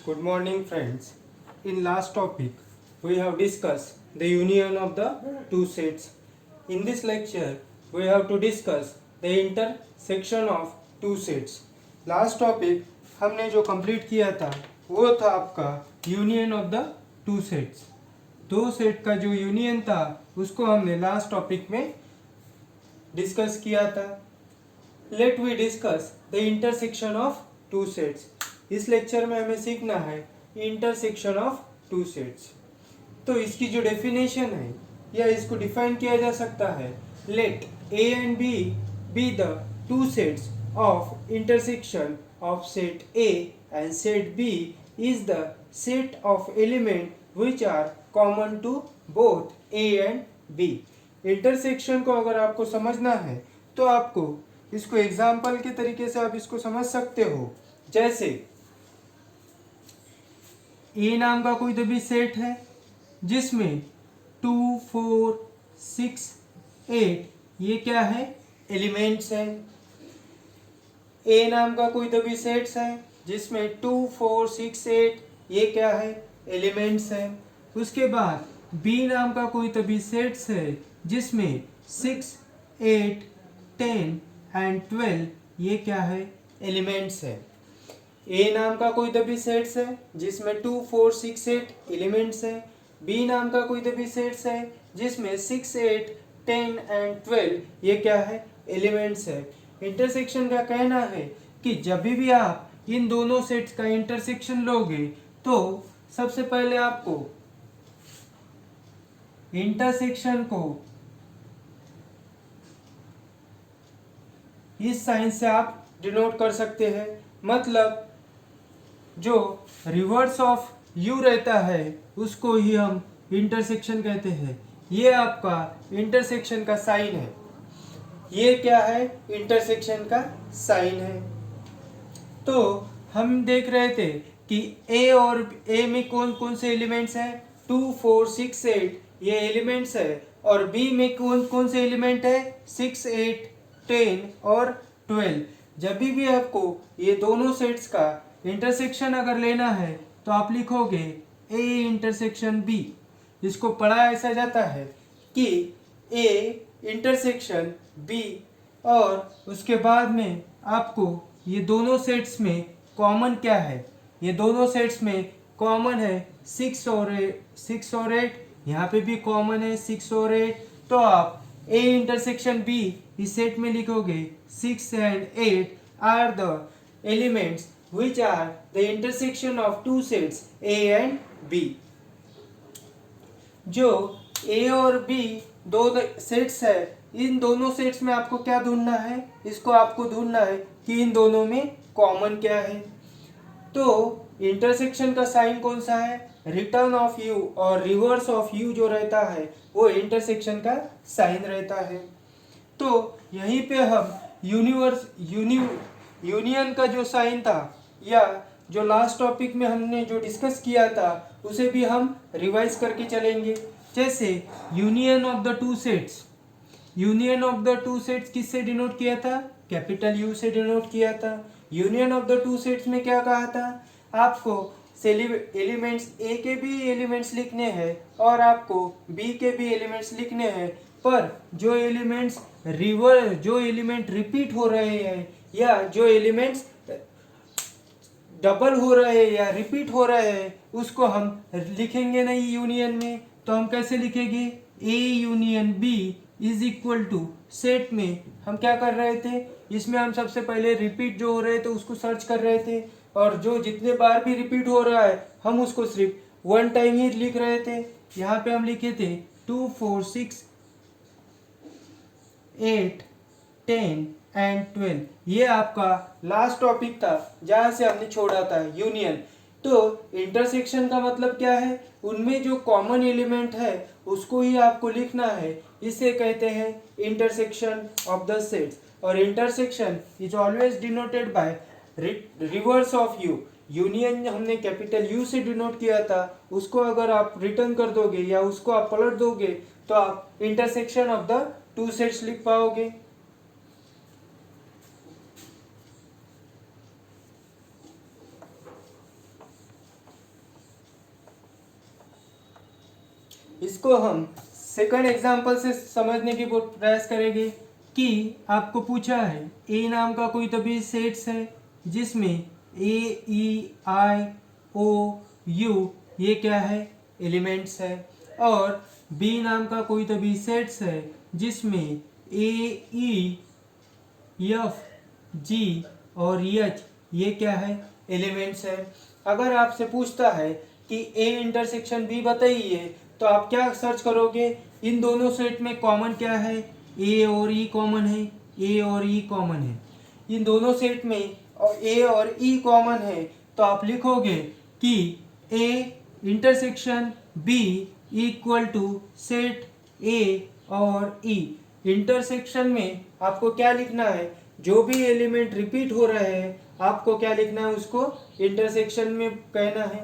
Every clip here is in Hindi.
Good morning, friends. In last topic, we have discussed the union of the two sets. In this lecture, we have to discuss the intersection of two sets. Last topic हमने जो कंप्लीट किया था वो था आपका union of the two sets. दो सेट का जो यूनियन था उसको हमने लास्ट टॉपिक में डिस्कस किया था. Let we discuss the intersection of two sets. इस लेक्चर में हमें सीखना है इंटरसेक्शन ऑफ टू सेट्स. तो इसकी जो डेफिनेशन है या इसको डिफाइन किया जा सकता है, let A and B B the two sets of intersection of set A and set B is the set of element which are common to both A and B. Intersection को अगर आपको समझना है तो आपको इसको एग्जाम्पल के तरीके से आप इसको समझ सकते हो. जैसे ए नाम का कोई तो भी सेट है जिसमें 2, 4, 6, 8 ये क्या है, एलिमेंट्स हैं. ए नाम का कोई तो भी सेट्स है जिसमें 2, 4, 6, 8 ये क्या है, एलिमेंट्स हैं. उसके बाद बी नाम का कोई तो भी सेट्स है जिसमें 6, 8, 10 एंड 12 ये क्या है, एलिमेंट्स है. ए नाम का कोई तो भी सेट्स है जिसमें 2, 4, 6, 8 एलिमेंट्स है. बी नाम का कोई तो भी सेट्स है जिसमें 6, 8, 10 एंड 12 ये क्या है, एलिमेंट्स है. इंटरसेक्शन का कहना है कि जब भी आप इन दोनों सेट्स का इंटरसेक्शन लोगे तो सबसे पहले आपको इंटरसेक्शन को इस साइन से आप डिनोट कर सकते हैं. मतलब जो रिवर्स ऑफ यू रहता है उसको ही हम इंटरसेक्शन कहते हैं. ये आपका इंटरसेक्शन का साइन है. ये क्या है, इंटरसेक्शन का साइन है. तो हम देख रहे थे कि ए और ए में कौन कौन से एलिमेंट्स हैं, 2, 4, 6, 8 ये एलिमेंट्स है. और बी में कौन कौन से एलिमेंट है, 6, 8, 10 और 12. जब भी आपको ये दोनों सेट्स का इंटरसेक्शन अगर लेना है तो आप लिखोगे ए इंटरसेक्शन बी. इसको पढ़ा ऐसा जाता है कि ए इंटरसेक्शन बी और उसके बाद में आपको ये दोनों सेट्स में कॉमन क्या है. ये दोनों सेट्स में कॉमन है 6 और 8. यहाँ पे भी कॉमन है 6 और 8. तो आप ए इंटरसेक्शन बी इस सेट में लिखोगे 6 and 8 are the elements which are the intersection of two sets A and B. जो A और B दो सेट्स है, इन दोनों सेट्स में आपको क्या ढूंढना है, इसको आपको ढूंढना है कि इन दोनों में कॉमन क्या है. तो इंटरसेक्शन का साइन कौन सा है, रिटर्न ऑफ यू और रिवर्स ऑफ यू जो रहता है वो इंटरसेक्शन का साइन रहता है. तो यहीं पे हम यूनियन का जो साइन था या जो लास्ट टॉपिक में हमने जो डिस्कस किया था उसे भी हम रिवाइज करके चलेंगे. जैसे union of the two sets, union of the two sets किससे डिनोट किया था, कैपिटल यू से डिनोट किया था. Union of the two sets में क्या कहा था, आपको एलिमेंट्स ए के भी एलिमेंट्स लिखने हैं और आपको बी के भी एलिमेंट्स लिखने हैं. पर जो एलिमेंट रिपीट हो रहे हैं या जो एलिमेंट्स डबल हो रहे हैं या रिपीट हो रहे हैं उसको हम लिखेंगे नहीं यूनियन में. तो हम कैसे लिखेंगे, A union B is equal to set में हम क्या कर रहे थे, इसमें हम सबसे पहले रिपीट जो हो रहे थे उसको सर्च कर रहे थे और जो जितने बार भी रिपीट हो रहा है हम उसको सिर्फ वन टाइम ही लिख रहे थे. यहाँ पे हम लिखे थे 2, 4, 6, 8, 10 एंड 12. ये आपका लास्ट टॉपिक था जहां से हमने छोड़ा था यूनियन. तो इंटरसेक्शन का मतलब क्या है, उनमें जो कॉमन एलिमेंट है उसको ही आपको लिखना है. इसे कहते हैं इंटरसेक्शन ऑफ द सेट्स. और intersection is always denoted bye reverse of you. Union हमने कैपिटल यू से डिनोट किया था, उसको अगर आप रिटर्न कर दोगे या उसको आप पलट दोगे तो आप intersection of the two sets लिख पाओगे. इसको हम सेकंड एग्जांपल से समझने की प्रयास करेंगे कि आपको पूछा है ए नाम का कोई तभी सेट्स है जिसमें ए ई आई ओ यू ये क्या है एलिमेंट्स है, और बी नाम का कोई तभी सेट्स है जिसमें ए ई एफ जी और एच ये क्या है एलिमेंट्स है। अगर आपसे पूछता है कि ए इंटरसेक्शन बी बताइए तो आप क्या सर्च करोगे, इन दोनों सेट में कॉमन क्या है, ए और ई कॉमन है, ए और ई कॉमन है, इन दोनों सेट में ए और ई कॉमन है तो आप लिखोगे कि A intersection B equal to set A और ई। इंटरसेक्शन में आपको क्या लिखना है, जो भी एलिमेंट रिपीट हो रहे हैं आपको क्या लिखना है उसको इंटरसेक्शन में कहना है।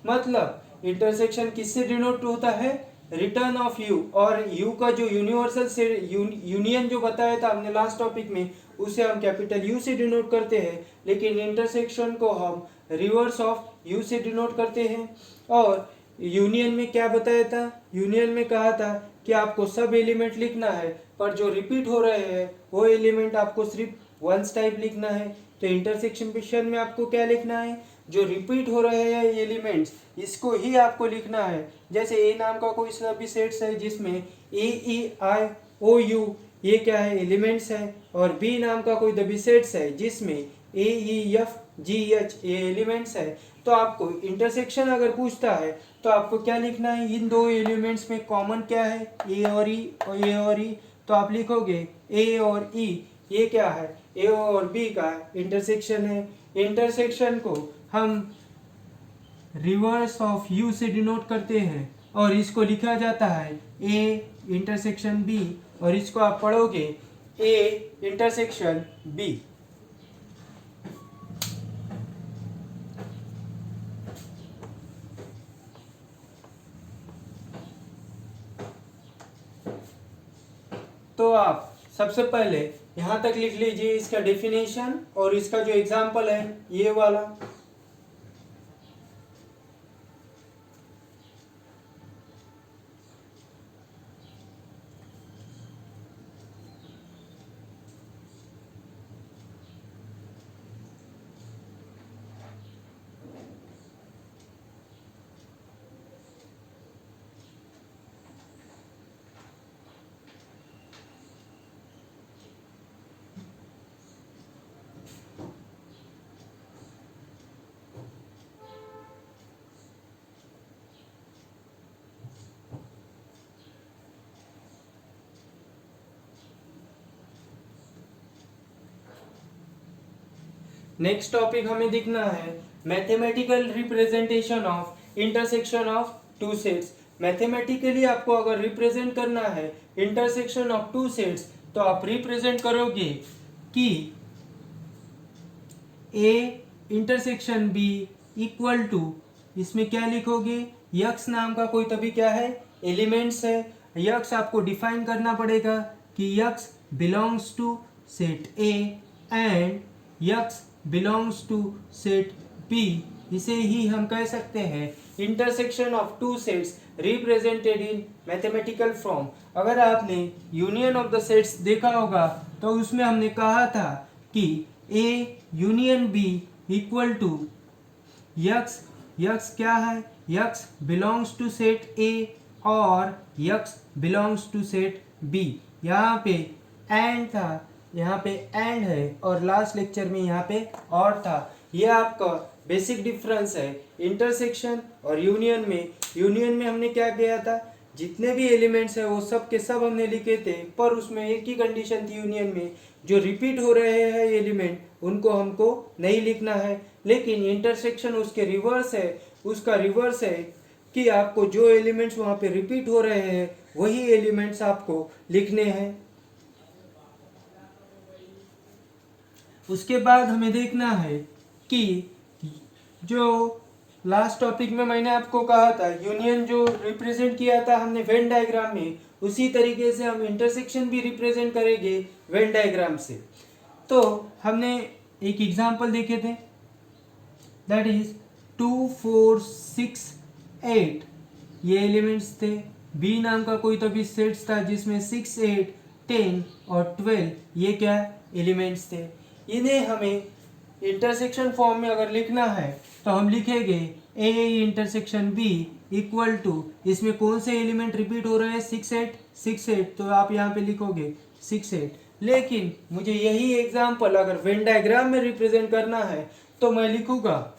मतलब इंटरसेक्शन किससे डिनोट होता है, रिटर्न ऑफ यू, और यू का जो यूनिवर्सल से यूनियन जो बताया था हमने लास्ट टॉपिक में उसे हम कैपिटल यू से डिनोट करते हैं, लेकिन इंटरसेक्शन को हम रिवर्स ऑफ यू से डिनोट करते हैं। और यूनियन में क्या बताया था, यूनियन में कहा था कि आपको सब एलिमेंट लिखना है पर जो रिपीट हो रहे हैं वो एलिमेंट आपको सिर्फ वंस टाइप लिखना है। तो इंटरसेक्शन में आपको क्या लिखना है, जो रिपीट हो रहे हैं एलिमेंट्स इसको ही आपको लिखना है। जैसे ए नाम का कोई सभी सेट्स है जिसमें ए ई आई ओ यू ये क्या है एलिमेंट्स है, और बी नाम का कोई दबी सेट्स है जिसमें ए ई एफ जी एच ये एलिमेंट्स है। तो आपको इंटरसेक्शन अगर पूछता है तो आपको क्या लिखना है, इन दो एलिमेंट्स में कॉमन क्या है ए और ई, और ए और ई, तो आप लिखोगे ए और ई ये क्या है ए और बी का इंटरसेक्शन है। इंटरसेक्शन को हम रिवर्स ऑफ यू से डिनोट करते हैं और इसको लिखा जाता है ए इंटरसेक्शन बी, और इसको आप पढ़ोगे ए इंटरसेक्शन बी। तो आप सबसे पहले यहाँ तक लिख लीजिए इसका डेफिनेशन और इसका जो एग्जाम्पल है ये वाला। नेक्स्ट टॉपिक हमें देखना है mathematical representation of intersection of two sets. Mathematically आपको अगर रिप्रेजेंट करना है इंटरसेक्शन ऑफ टू सेट्स तो आप रिप्रेजेंट करोगे कि A intersection B equal to, इसमें क्या लिखोगे, यक्स नाम का कोई तभी क्या है एलिमेंट्स है। यक्स आपको डिफाइन करना पड़ेगा कि X belongs to set A and X belongs to set B. इसे ही हम कह सकते हैं intersection of two sets represented in mathematical form. अगर आपने यूनियन ऑफ द सेट्स देखा होगा तो उसमें हमने कहा था कि A union B equal to x, x क्या है, x belongs to set A और x belongs to set B. यहाँ पे एंड था, यहाँ पे एंड है, और लास्ट लेक्चर में यहाँ पे और था। ये आपका बेसिक डिफरेंस है इंटरसेक्शन और यूनियन में। यूनियन में हमने क्या किया था, जितने भी एलिमेंट्स है वो सब के सब हमने लिखे थे, पर उसमें एक ही कंडीशन थी यूनियन में, जो रिपीट हो रहे हैं एलिमेंट उनको हमको नहीं लिखना है। लेकिन इंटरसेक्शन उसके रिवर्स है, उसका रिवर्स है कि आपको जो एलिमेंट्स वहाँ पे रिपीट हो रहे हैं वही एलिमेंट्स आपको लिखने हैं। उसके बाद हमें देखना है कि जो लास्ट टॉपिक में मैंने आपको कहा था यूनियन जो रिप्रेजेंट किया था हमने वेन डायग्राम में, उसी तरीके से हम इंटरसेक्शन भी रिप्रेजेंट करेंगे वेन डायग्राम से। तो हमने एक एग्जांपल देखे थे, दैट इज 2 4 6 8 ये एलिमेंट्स थे, बी नाम का कोई तो भी सेट्स था जिसमें 6, 8, 10 और 12 ये क्या एलिमेंट्स थे। इन्हें हमें इंटरसेक्शन फॉर्म में अगर लिखना है तो हम लिखेंगे A intersection B equal to, इसमें कौन से एलिमेंट रिपीट हो रहे हैं, 6, 8, 6, 8, तो आप यहाँ पे लिखोगे 6, 8। लेकिन मुझे यही एग्जाम्पल अगर वेन डायग्राम में रिप्रेजेंट करना है तो मैं लिखूंगा,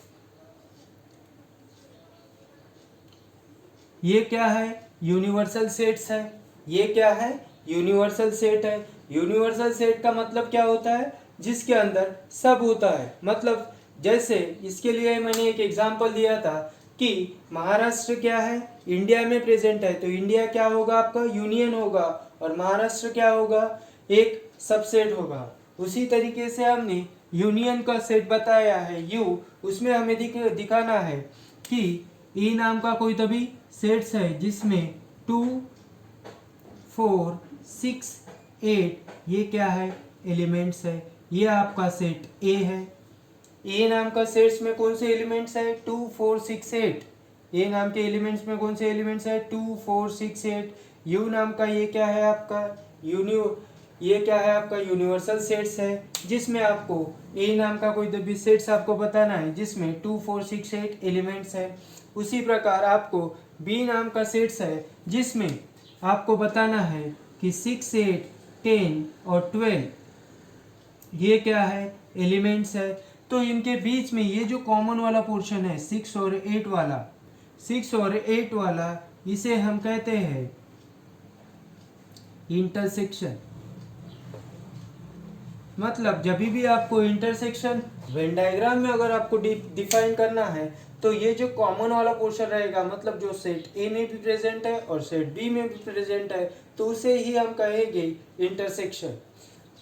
ये क्या है, यूनिवर्सल सेट्स है। ये क्या है, यूनिवर्सल सेट है। यूनिवर्सल सेट का मतलब क्या होता है, जिसके अंदर सब होता है। मतलब जैसे इसके लिए मैंने एक एग्जांपल दिया था कि महाराष्ट्र क्या है, इंडिया में प्रेजेंट है, तो इंडिया क्या होगा आपका, यूनियन होगा, और महाराष्ट्र क्या होगा, एक सबसेट होगा। उसी तरीके से हमने यूनियन का सेट बताया है यू, उसमें हमें दिखाना है कि ई नाम का कोई तभी सेट्स है जिसमें 2, 4, 6, 8 ये क्या है, एलिमेंट्स है। ये आपका सेट ए है। ए नाम का सेट्स में कौन से एलिमेंट्स है, 2, 4, 6, 8। ए नाम के एलिमेंट्स में कौन से एलिमेंट्स है, 2, 4, 6, 8। यू नाम का ये क्या है आपका ये क्या है आपका यूनिवर्सल सेट्स है, जिसमें आपको ए नाम का कोई भी सेट्स आपको बताना है जिसमें 2, 4, 6, 8 एलिमेंट्स है। उसी प्रकार आपको बी नाम का सेट्स है जिसमें आपको बताना है कि 6, 8, 10 और 12 ये क्या है, एलिमेंट्स है। तो इनके बीच में ये जो कॉमन वाला पोर्शन है 6 और 8 वाला, 6 और 8 वाला, इसे हम कहते हैं इंटरसेक्शन। मतलब जब भी आपको इंटरसेक्शन वेन डायग्राम में अगर आपको डिफाइन करना है तो ये जो कॉमन वाला पोर्शन रहेगा, मतलब जो सेट ए में भी प्रेजेंट है और सेट बी में भी प्रेजेंट है, तो उसे ही हम कहेंगे इंटरसेक्शन।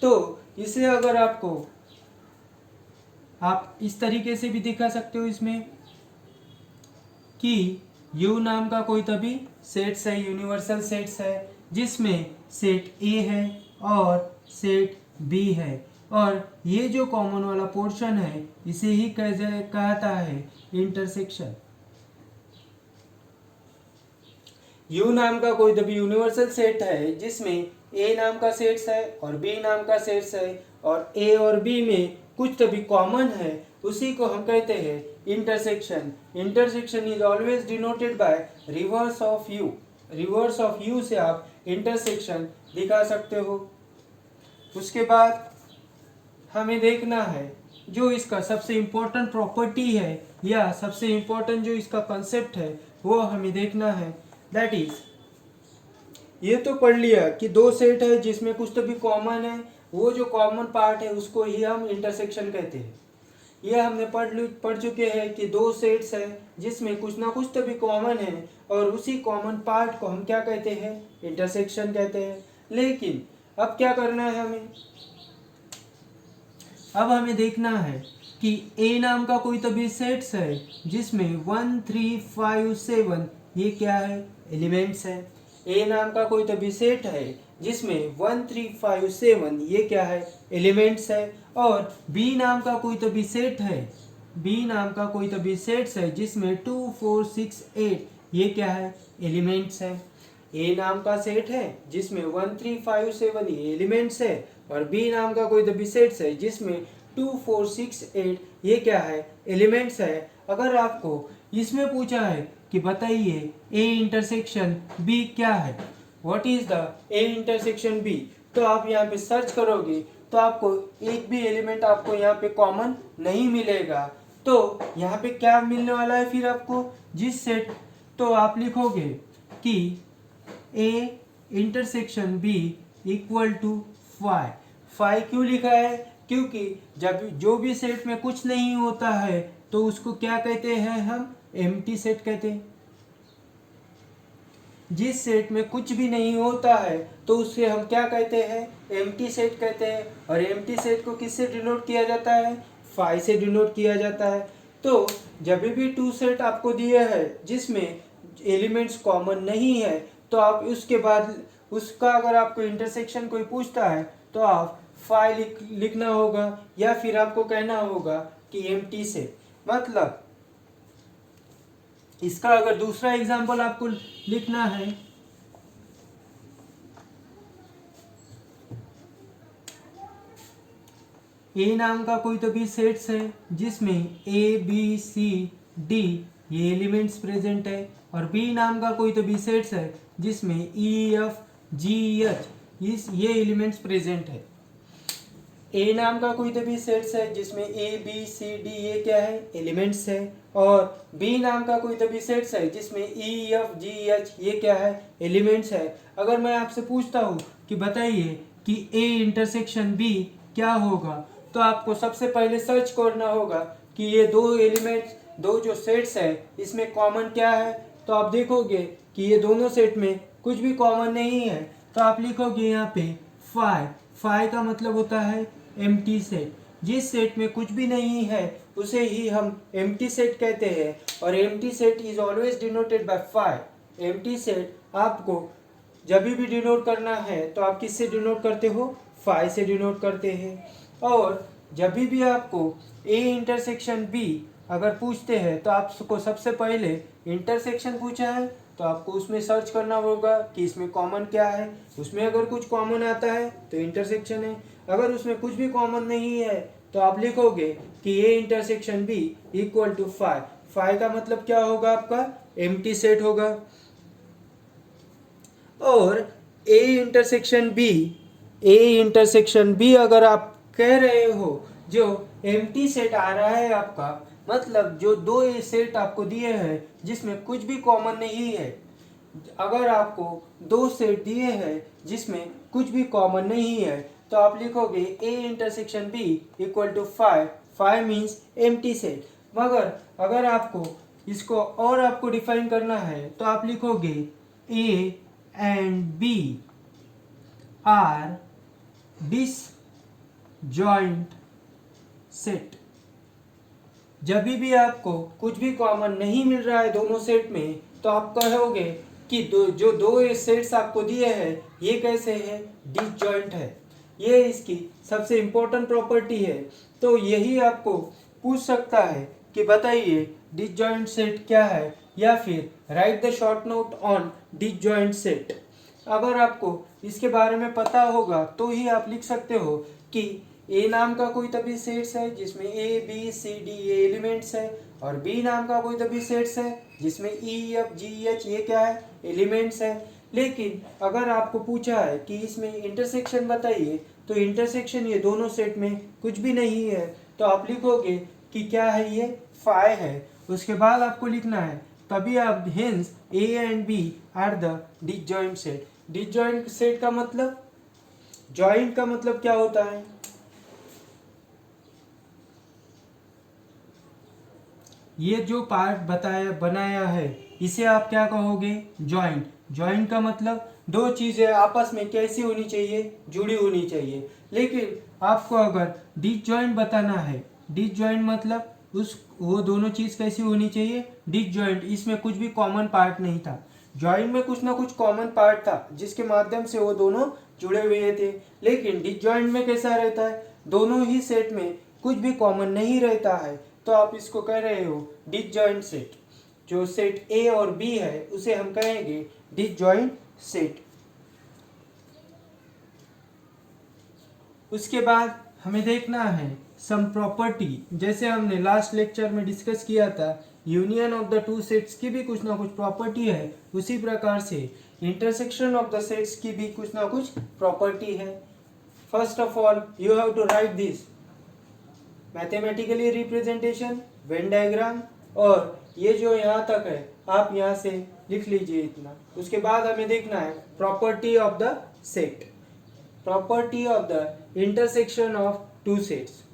तो इसे अगर आपको आप इस तरीके से भी दिखा सकते हो इसमें कि यू नाम का कोई तभी सेट्स है, यूनिवर्सल सेट्स है, जिसमें सेट ए है और सेट बी है, और ये जो कॉमन वाला पोर्शन है इसे ही कहता है इंटरसेक्शन। यू नाम का कोई तभी यूनिवर्सल सेट है जिसमें ए नाम का सेट्स है और बी नाम का सेट्स है, और ए और बी में कुछ तभी कॉमन है, उसी को हम कहते हैं intersection. Intersection is always denoted bye reverse of you. Reverse of you से आप इंटरसेक्शन दिखा सकते हो। उसके बाद हमें देखना है जो इसका सबसे इम्पोर्टेंट प्रॉपर्टी है या सबसे इम्पोर्टेंट जो इसका कंसेप्ट है वो हमें देखना है। दैट इज, ये तो पढ़ लिया कि दो सेट है जिसमें कुछ तो भी कॉमन है, वो जो कॉमन पार्ट है उसको ही हम इंटरसेक्शन कहते हैं। ये हमने पढ़ चुके हैं कि दो सेट्स है जिसमें कुछ ना कुछ तो भी कॉमन है, और उसी कॉमन पार्ट को हम क्या कहते हैं, इंटरसेक्शन कहते हैं। लेकिन अब क्या करना है हमें, अब हमें देखना है कि ए नाम का कोई तो भी सेट्स है जिसमें 1, 3, 5, 7 ये क्या है, एलिमेंट्स है। ए नाम का कोई तो भी सेट है जिसमें 1, 3, 5, 7 ये क्या है, एलिमेंट्स है। और बी नाम का कोई तो भी सेट है, बी नाम का कोई तो भी सेट्स है जिसमें 2, 4, 6, 8 ये क्या है, एलिमेंट्स है। ए नाम का सेट है जिसमें 1, 3, 5, 7 ये एलिमेंट्स है, और बी नाम का कोई तो भी सेट्स है जिसमें 2, 4, 6, 8 ये क्या है, एलिमेंट्स है। अगर आपको इसमें पूछा है कि बताइए ए इंटरसेक्शन बी क्या है, what is the A intersection B, तो आप यहाँ पे सर्च करोगे तो आपको एक भी एलिमेंट आपको यहाँ पे कॉमन नहीं मिलेगा। तो यहाँ पे क्या मिलने वाला है फिर आपको, जिस सेट, तो आप लिखोगे कि A intersection B equal to 5। 5 क्यों लिखा है, क्योंकि जब जो भी सेट में कुछ नहीं होता है तो उसको क्या कहते हैं, हम एम्प्टी सेट कहते हैं। जिस सेट में कुछ भी नहीं होता है तो उसे हम क्या कहते हैं, एम्प्टी सेट कहते हैं। और एम्प्टी सेट को किससे डिनोट किया जाता है, 5 से डिनोट किया जाता है। तो जब भी टू सेट आपको दिए हैं जिसमें एलिमेंट्स कॉमन नहीं है, तो आप उसके बाद उसका अगर आपको इंटरसेक्शन कोई पूछता है तो आप 5 लिखना होगा, या फिर आपको कहना होगा कि एम्प्टी सेट। मतलब इसका अगर दूसरा एग्जांपल आपको लिखना है ए नाम का कोई तो भी सेट्स है जिसमें ए बी सी डी ये एलिमेंट्स प्रेजेंट है, और बी नाम का कोई तो भी सेट्स है जिसमें ई एफ जी एच ये एलिमेंट्स प्रेजेंट है। ए नाम का कोई तो भी सेट्स है जिसमें ए बी सी डी ये क्या है एलिमेंट्स है, और बी नाम का कोई तो भी सेट्स है जिसमें ई एफ जी एच ये क्या है एलिमेंट्स है। अगर मैं आपसे पूछता हूँ कि बताइए कि ए इंटरसेक्शन बी क्या होगा, तो आपको सबसे पहले सर्च करना होगा कि ये दो एलिमेंट्स दो जो सेट्स है इसमें कॉमन क्या है। तो आप देखोगे कि ये दोनों सेट में कुछ भी कॉमन नहीं है, तो आप लिखोगे यहाँ पे फाई। फाई का मतलब होता है एम्प्टी सेट। जिस सेट में कुछ भी नहीं है उसे ही हम एम्प्टी सेट कहते हैं, और empty set is always denoted by phi. Empty set आपको जब भी डिनोट करना है तो आप किससे डिनोट करते हो, फाई से डिनोट करते हैं। और जब भी आपको ए इंटरसेक्शन बी अगर पूछते हैं तो आपको सबसे पहले इंटरसेक्शन पूछा है तो आपको उसमें सर्च करना होगा कि इसमें कॉमन क्या है। उसमें अगर कुछ कॉमन आता है तो इंटरसेक्शन है, अगर उसमें कुछ भी कॉमन नहीं है तो आप लिखोगे कि A intersection B equal to phi. Phi का मतलब क्या होगा आपका एम्प्टी सेट होगा। और ए इंटरसेक्शन बी अगर आप कह रहे हो जो एम्प्टी सेट आ रहा है आपका, मतलब जो दो सेट आपको दिए हैं जिसमें कुछ भी कॉमन नहीं है। अगर आपको दो सेट दिए हैं जिसमें कुछ भी कॉमन नहीं है तो आप लिखोगे A intersection B equal to five. Five means empty set. मगर अगर आपको इसको और आपको डिफाइन करना है तो आप लिखोगे A and B are disjoint set. जब भी आपको कुछ भी कॉमन नहीं मिल रहा है दोनों सेट में तो आप कहोगे कि जो दो सेट्स आपको दिए हैं ये कैसे है, डिसजॉइंट है। ये इसकी सबसे इम्पोर्टेंट प्रॉपर्टी है। तो यही आपको पूछ सकता है कि बताइए डिसजॉइंट सेट क्या है, या फिर right the short note on disjoint set. अगर आपको इसके बारे में पता होगा तो ही आप लिख सकते हो कि ए नाम का कोई तभी सेट्स है जिसमें ए बी सी डी ये एलिमेंट्स है, और बी नाम का कोई तभी सेट्स है जिसमें ई एफ जी एच ये क्या है एलिमेंट्स है। लेकिन अगर आपको पूछा है कि इसमें इंटरसेक्शन बताइए तो इंटरसेक्शन ये दोनों सेट में कुछ भी नहीं है, तो आप लिखोगे कि क्या है ये फाई है। उसके बाद आपको लिखना है तभी आप hence A and B are the disjoint set. Disjoint set का मतलब, जॉइंट का मतलब क्या होता है, ये जो पार्ट बताया बनाया है इसे आप क्या कहोगे जॉइंट। जॉइंट का मतलब दो चीजें आपस में कैसी होनी चाहिए, जुड़ी होनी चाहिए। लेकिन आपको अगर डिसजॉइंट बताना है, डिसजॉइंट मतलब उस वो दोनों चीज कैसी होनी चाहिए डिसजॉइंट, इसमें कुछ भी कॉमन पार्ट नहीं था। जॉइंट में कुछ ना कुछ कॉमन पार्ट था जिसके माध्यम से वो दोनों जुड़े हुए थे। लेकिन डिसजॉइंट में कैसा रहता है, दोनों ही सेट में कुछ भी कॉमन नहीं रहता है, तो आप इसको कह रहे हो डिसजॉइंट सेट। जो सेट ए और बी है उसे हम कहेंगे डिसजॉइंट सेट। उसके बाद हमें देखना है सम प्रॉपर्टी। जैसे हमने लास्ट लेक्चर में डिस्कस किया था union of the two sets की भी कुछ ना कुछ प्रॉपर्टी है, उसी प्रकार से इंटरसेक्शन ऑफ द सेट्स की भी कुछ ना कुछ प्रॉपर्टी है। First of all you have to write this mathematically representation, Venn diagram, और ये जो यहाँ तक है आप यहाँ से लिख लीजिए इतना। उसके बाद हमें देखना है property of the set, property of the intersection of two sets.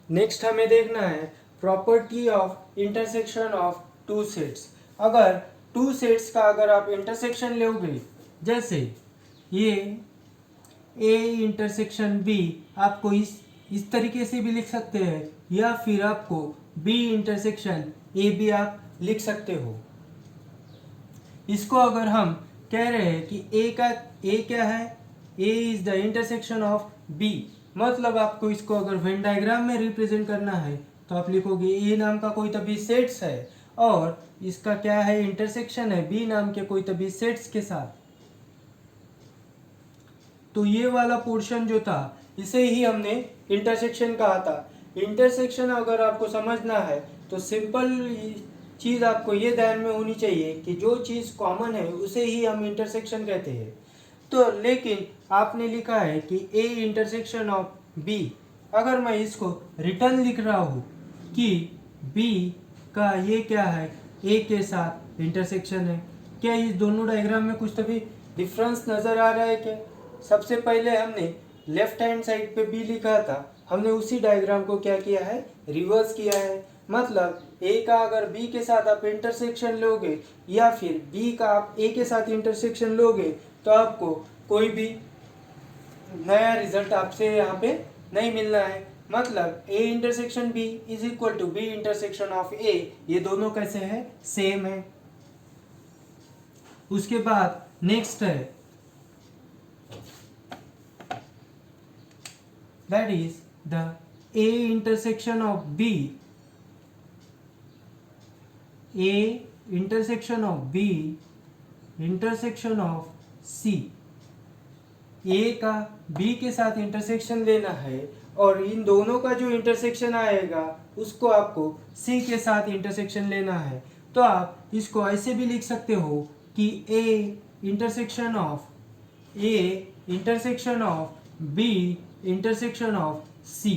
Next हमें देखना है property of intersection of two sets. अगर टू सेट्स का अगर आप इंटरसेक्शन लोगे, जैसे ये ए इंटरसेक्शन बी, आपको इस तरीके से भी लिख सकते हैं, या फिर आपको बी इंटरसेक्शन ए भी आप लिख सकते हो। इसको अगर हम कह रहे हैं कि ए क्या है, A is the intersection of B, मतलब आपको इसको अगर वेन डायग्राम में रिप्रेजेंट करना है तो आप लिखोगे ए नाम का कोई तभी सेट्स है और इसका क्या है, इंटरसेक्शन है बी नाम के कोई तभी सेट्स के साथ। तो ये वाला पोर्शन जो था इसे ही हमने इंटरसेक्शन कहा था। इंटरसेक्शन अगर आपको समझना है तो सिंपल चीज़ आपको ये ध्यान में होनी चाहिए कि जो चीज़ कॉमन है उसे ही हम इंटरसेक्शन कहते हैं। तो लेकिन आपने लिखा है कि ए इंटरसेक्शन ऑफ बी, अगर मैं इसको रिटर्न लिख रहा हूँ कि बी का ये क्या है, ए के साथ इंटरसेक्शन है, क्या इस दोनों डायग्राम में कुछ तभी डिफरेंस नज़र आ रहा है क्या? सबसे पहले हमने लेफ्ट हैंड साइड पे बी लिखा था, हमने उसी डायग्राम को क्या किया है, रिवर्स किया है। मतलब ए का अगर बी के साथ आप इंटरसेक्शन लोगे या फिर बी का आप ए के साथ इंटरसेक्शन लोगे तो आपको कोई भी नया रिजल्ट आपसे यहाँ पे नहीं मिलना है। मतलब A intersection B is equal to B intersection of A, ये दोनों कैसे है, सेम है। उसके बाद नेक्स्ट है that is the A intersection of B, A intersection of B intersection of C। A का B के साथ इंटरसेक्शन लेना है और इन दोनों का जो इंटरसेक्शन आएगा उसको आपको C के साथ इंटरसेक्शन लेना है। तो आप इसको ऐसे भी लिख सकते हो कि A intersection of B intersection of C।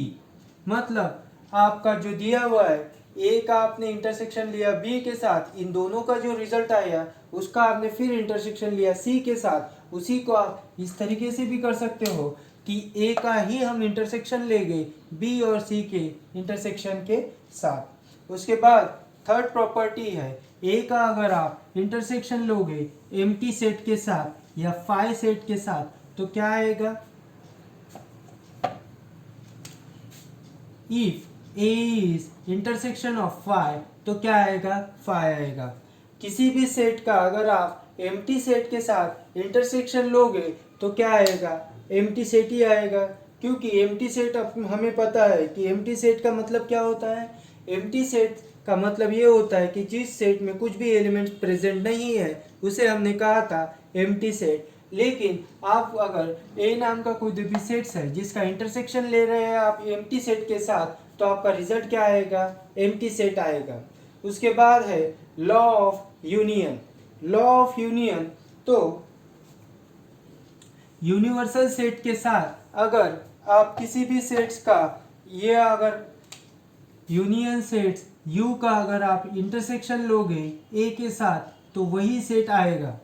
मतलब आपका जो दिया हुआ है ए का आपने इंटरसेक्शन लिया बी के साथ, इन दोनों का जो रिजल्ट आया उसका आपने फिर इंटरसेक्शन लिया सी के साथ। उसी को आप इस तरीके से भी कर सकते हो कि ए का ही हम इंटरसेक्शन लेंगे बी और सी के इंटरसेक्शन के साथ। उसके बाद थर्ड प्रॉपर्टी है, ए का अगर आप इंटरसेक्शन लोगे एम्प्टी सेट के साथ या फाई सेट के साथ तो क्या आएगा, if A is intersection of phi तो क्या आएगा, फाई आएगा। किसी भी सेट का अगर आप एम्प्टी सेट के साथ इंटरसेक्शन लोगे तो क्या आएगा, एम्प्टी सेट ही आएगा। क्योंकि एम्प्टी सेट हमें पता है कि एम्प्टी सेट का मतलब क्या होता है, एम्प्टी सेट का मतलब ये होता है कि जिस सेट में कुछ भी एलिमेंट्स प्रेजेंट नहीं है उसे हमने कहा था एम्प्टी सेट। लेकिन आप अगर ए नाम का कोई भी सेट्स है जिसका इंटरसेक्शन ले रहे हैं आप एम्प्टी सेट के साथ तो आपका रिजल्ट क्या आएगा, एम्प्टी सेट आएगा। उसके बाद है law of union. Law of union, तो यूनिवर्सल सेट के साथ अगर आप किसी भी सेट्स का ये अगर यूनियन सेट्स यू का अगर आप इंटरसेक्शन लोगे ए के साथ तो वही सेट आएगा।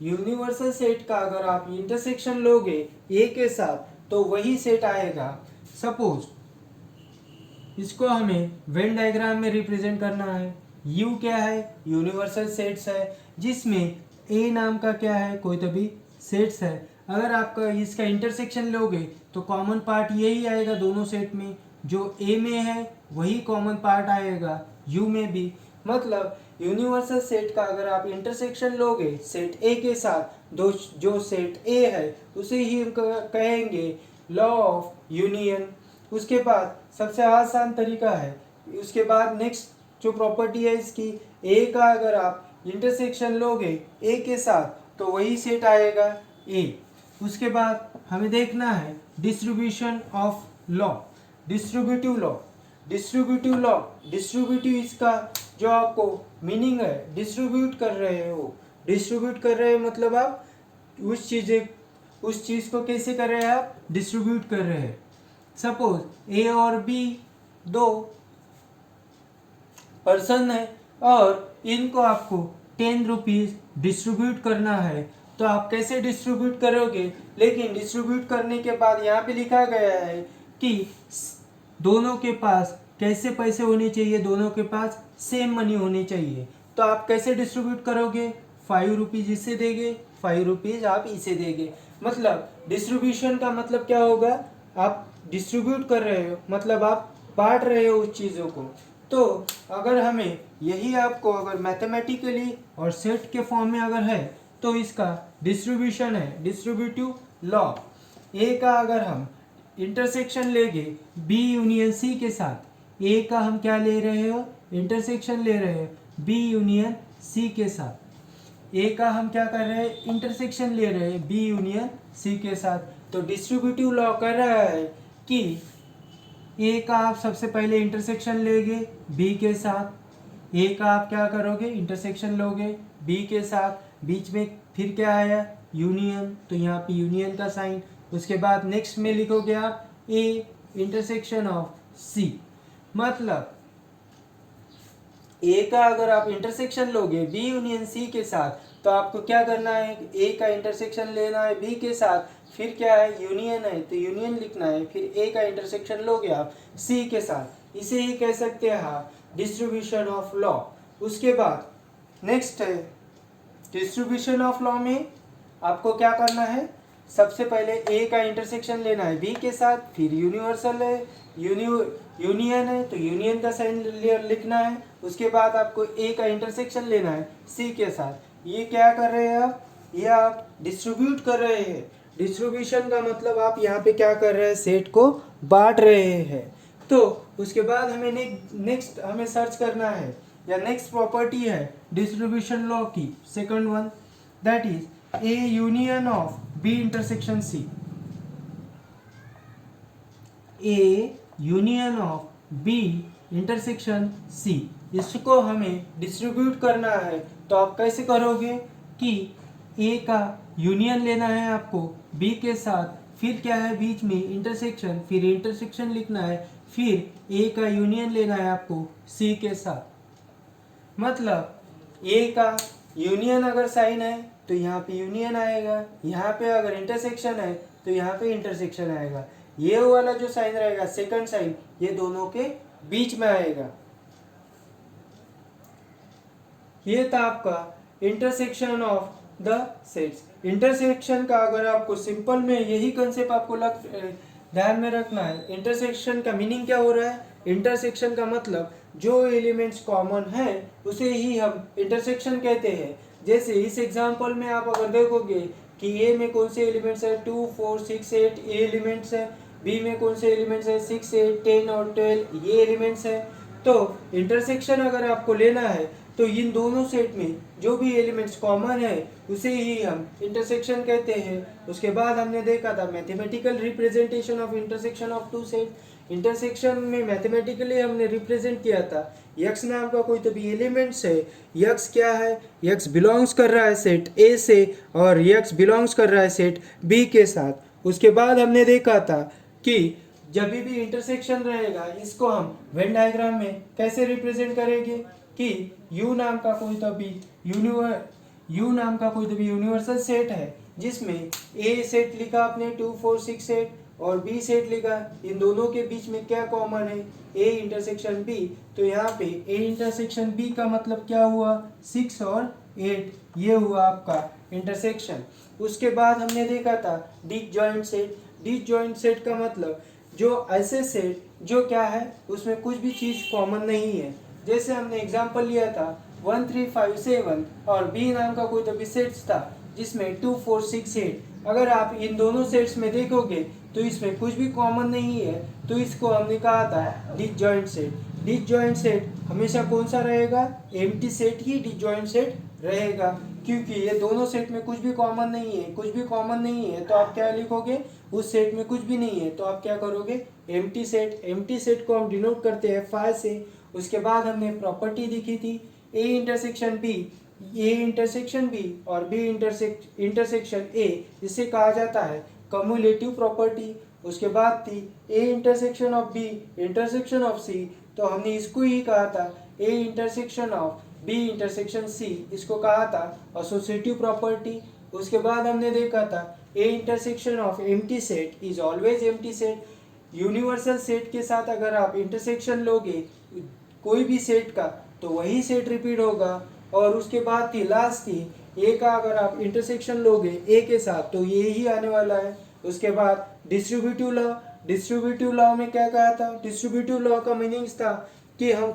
यूनिवर्सल सेट का अगर आप इंटरसेक्शन लोगे ए के साथ तो वही सेट आएगा। सपोज इसको हमें वेन डायग्राम में रिप्रेजेंट करना है, यू क्या है, यूनिवर्सल सेट्स है जिसमें ए नाम का क्या है, कोई तभी सेट्स है। अगर आपका इसका इंटरसेक्शन लोगे तो कॉमन पार्ट यही आएगा दोनों सेट में, जो ए में है वही कॉमन पार्ट आएगा यू में भी। मतलब यूनिवर्सल सेट का अगर आप इंटरसेक्शन लोगे सेट ए के साथ, जो सेट ए है उसे ही हम कहेंगे लॉ ऑफ यूनियन। उसके बाद सबसे आसान तरीका है, उसके बाद नेक्स्ट जो प्रॉपर्टी है इसकी, ए का अगर आप इंटरसेक्शन लोगे ए के साथ तो वही सेट आएगा ए। उसके बाद हमें देखना है distribution of law, distributive law. Distributive इसका जो आपको मीनिंग है, डिस्ट्रीब्यूट कर रहे हो, डिस्ट्रीब्यूट कर रहे हैं मतलब आप उस चीज़ को कैसे कर रहे हैं, आप डिस्ट्रीब्यूट कर रहे हैं। सपोज ए और बी दो पर्सन है और इनको आपको 10 रुपीज़ डिस्ट्रीब्यूट करना है तो आप कैसे डिस्ट्रीब्यूट करोगे, लेकिन डिस्ट्रीब्यूट करने के बाद यहाँ पे लिखा गया है कि दोनों के पास कैसे पैसे होने चाहिए, दोनों के पास सेम मनी होनी चाहिए। तो आप कैसे डिस्ट्रीब्यूट करोगे, 5 रुपीज़ इसे देंगे, 5 रुपीज़ आप इसे देंगे। मतलब डिस्ट्रीब्यूशन का मतलब क्या होगा, आप डिस्ट्रीब्यूट कर रहे हो, मतलब आप बांट रहे हो उस चीज़ों को। तो अगर हमें यही आपको अगर मैथमेटिकली और सेट के फॉर्म में अगर है तो इसका डिस्ट्रीब्यूशन है डिस्ट्रीब्यूटिव लॉ। ए का अगर हम इंटरसेक्शन लेंगे बी यूनियन सी के साथ, ए का हम क्या ले रहे हो, इंटरसेक्शन ले रहे हो बी यूनियन सी के साथ। ए का हम क्या कर रहे हैं, इंटरसेक्शन ले रहे हैं बी यूनियन सी के साथ। तो डिस्ट्रीब्यूटिव लॉ कर रहा है कि ए का आप सबसे पहले इंटरसेक्शन लेंगे बी के साथ, ए का आप क्या करोगे, इंटरसेक्शन लोगे बी के साथ, बीच में फिर क्या आया, यूनियन, तो यहाँ पे यूनियन का साइन। उसके बाद नेक्स्ट में लिखोगे आप ए इंटरसेक्शन ऑफ सी। मतलब ए का अगर आप इंटरसेक्शन लोगे बी यूनियन सी के साथ तो आपको क्या करना है, ए का इंटरसेक्शन लेना है बी के साथ, फिर क्या है, यूनियन है तो यूनियन लिखना है, फिर ए का इंटरसेक्शन लोगे आप सी के साथ। इसे ही कह सकते हैं आप डिस्ट्रीब्यूशन ऑफ लॉ। उसके बाद नेक्स्ट है डिस्ट्रीब्यूशन ऑफ लॉ में आपको क्या करना है, सबसे पहले ए का इंटरसेक्शन लेना है बी के साथ, फिर यूनिवर्सल है यूनियन है तो यूनियन का साइन लिखना है। उसके बाद आपको ए का इंटरसेक्शन लेना है सी के साथ। ये क्या कर रहे हैं आप, ये आप डिस्ट्रीब्यूट कर रहे हैं। डिस्ट्रीब्यूशन का मतलब आप यहाँ पे क्या कर रहे हैं, सेट को बांट रहे हैं। तो उसके बाद हमें नेक्स्ट हमें सर्च करना है, या नेक्स्ट प्रॉपर्टी है डिस्ट्रीब्यूशन लॉ की second one, that is A union of B intersection C. A union of B intersection C, इसको हमें डिस्ट्रीब्यूट करना है। तो आप कैसे करोगे कि ए का यूनियन लेना है आपको बी के साथ, फिर क्या है बीच में इंटरसेक्शन, फिर इंटरसेक्शन लिखना है, फिर ए का यूनियन लेना है आपको सी के साथ। मतलब ए का यूनियन अगर साइन है तो यहाँ पे यूनियन आएगा, यहाँ पे अगर इंटरसेक्शन है तो यहाँ पे इंटरसेक्शन आएगा। ये वाला जो साइन रहेगा सेकंड साइन, ये दोनों के बीच में आएगा। ये था आपका intersection of the sets. Intersection का अगर आपको सिंपल में यही कंसेप्ट आपको ध्यान में रखना है। इंटरसेक्शन का मीनिंग क्या हो रहा है, इंटरसेक्शन का मतलब जो एलिमेंट्स कॉमन है उसे ही हम इंटरसेक्शन कहते हैं। जैसे इस एग्जांपल में आप अगर देखोगे कि ए में कौन से एलिमेंट्स है, 2 4 6 8 ये एलिमेंट्स है, बी में कौन से एलिमेंट्स है, 6 8 10 और 12 ये एलिमेंट्स है। तो इंटरसेक्शन अगर आपको लेना है तो इन दोनों सेट में जो भी एलिमेंट्स कॉमन है उसे ही हम इंटरसेक्शन कहते हैं। उसके बाद हमने देखा था mathematical representation of intersection of two set. Intersection में मैथमेटिकली हमने रिप्रेजेंट किया था, यक्स नाम का कोई तो भी एलिमेंट्स है, यक्स क्या है, यक्स बिलोंग्स कर रहा है सेट ए से और यक्स बिलोंग्स कर रहा है सेट बी के साथ। उसके बाद हमने देखा था कि जब भी इंटरसेक्शन रहेगा इसको हम वेन डायग्राम में कैसे रिप्रेजेंट करेंगे कि U नाम का कोई तो भी यूनिवर्सल सेट है जिसमें A सेट लिखा आपने 2 4 6 8 और B सेट लिखा, इन दोनों के बीच में क्या कॉमन है, A इंटरसेक्शन B। तो यहाँ पे A इंटरसेक्शन B का मतलब क्या हुआ, 6 और 8, ये हुआ आपका इंटरसेक्शन। उसके बाद हमने देखा था डिसजॉइंट सेट। डिसजॉइंट सेट का मतलब जो ऐसे सेट जो क्या है उसमें कुछ भी चीज़ कॉमन नहीं है। जैसे हमने एग्जांपल लिया था 1 3 5 7 और बी नाम का कोई तो भी सेट्स था जिसमें 2 4 6 8। अगर आप इन दोनों सेट्स में देखोगे तो इसमें कुछ भी कॉमन नहीं है, तो इसको हमने कहा था डिसजॉइंट सेट। डिसजॉइंट सेट हमेशा कौन सा रहेगा, एम्प्टी सेट ही डिसजॉइंट सेट रहेगा, क्योंकि ये दोनों सेट में कुछ भी कॉमन नहीं है। कुछ भी कॉमन नहीं है तो आप क्या लिखोगे, उस सेट में कुछ भी नहीं है तो आप क्या करोगे, एम्प्टी सेट। एम्प्टी सेट को हम डिनोट करते हैं फाई से। उसके बाद हमने प्रॉपर्टी देखी थी A intersection B, A intersection B और बी इंटरसेक्शन ए, इसे कहा जाता है कम्युलेटिव प्रॉपर्टी। उसके बाद थी A intersection of B intersection of C, तो हमने इसको ही कहा था A intersection of B intersection C, इसको कहा था एसोसिएटिव प्रॉपर्टी। उसके बाद हमने देखा था A intersection of empty set is always empty set. Universal set के साथ अगर आप इंटरसेक्शन लोगे कोई भी सेट का तो वही सेट रिपीट होगा, और उसके बाद थी लास्ट थी ए का अगर आप इंटरसेक्शन लोगे ए के साथ तो ये ही आने वाला है। उसके बाद डिस्ट्रीब्यूटिव लॉ में क्या कहा था, डिस्ट्रीब्यूटिव लॉ का मीनिंग्स था कि हम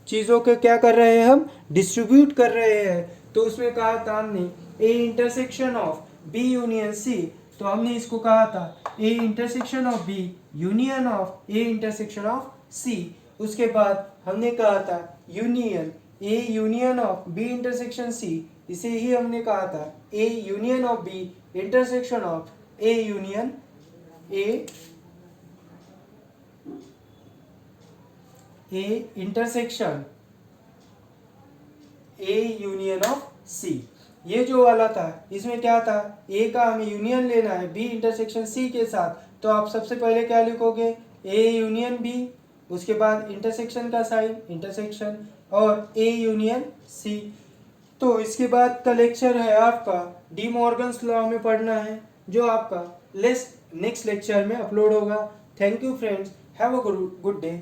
चीज़ों के क्या कर रहे हैं, हम डिस्ट्रीब्यूट कर रहे हैं। तो उसमें कहा था हमने A intersection of B union C, तो हमने इसको कहा था A intersection of B union of A intersection of C. उसके बाद हमने कहा था union A union of B intersection C, इसे ही हमने कहा था A union of B intersection of A union A intersection A union of C. ये जो वाला था इसमें क्या था, ए का हमें यूनियन लेना है बी इंटरसेक्शन सी के साथ, तो आप सबसे पहले क्या लिखोगे, ए यूनियन बी, उसके बाद इंटरसेक्शन का साइन इंटरसेक्शन और ए यूनियन सी। तो इसके बाद का लेक्चर है आपका डी मॉर्गन्स लॉ में पढ़ना है, जो आपका नेक्स्ट लेक्चर में अपलोड होगा। Thank you friends, have a good day.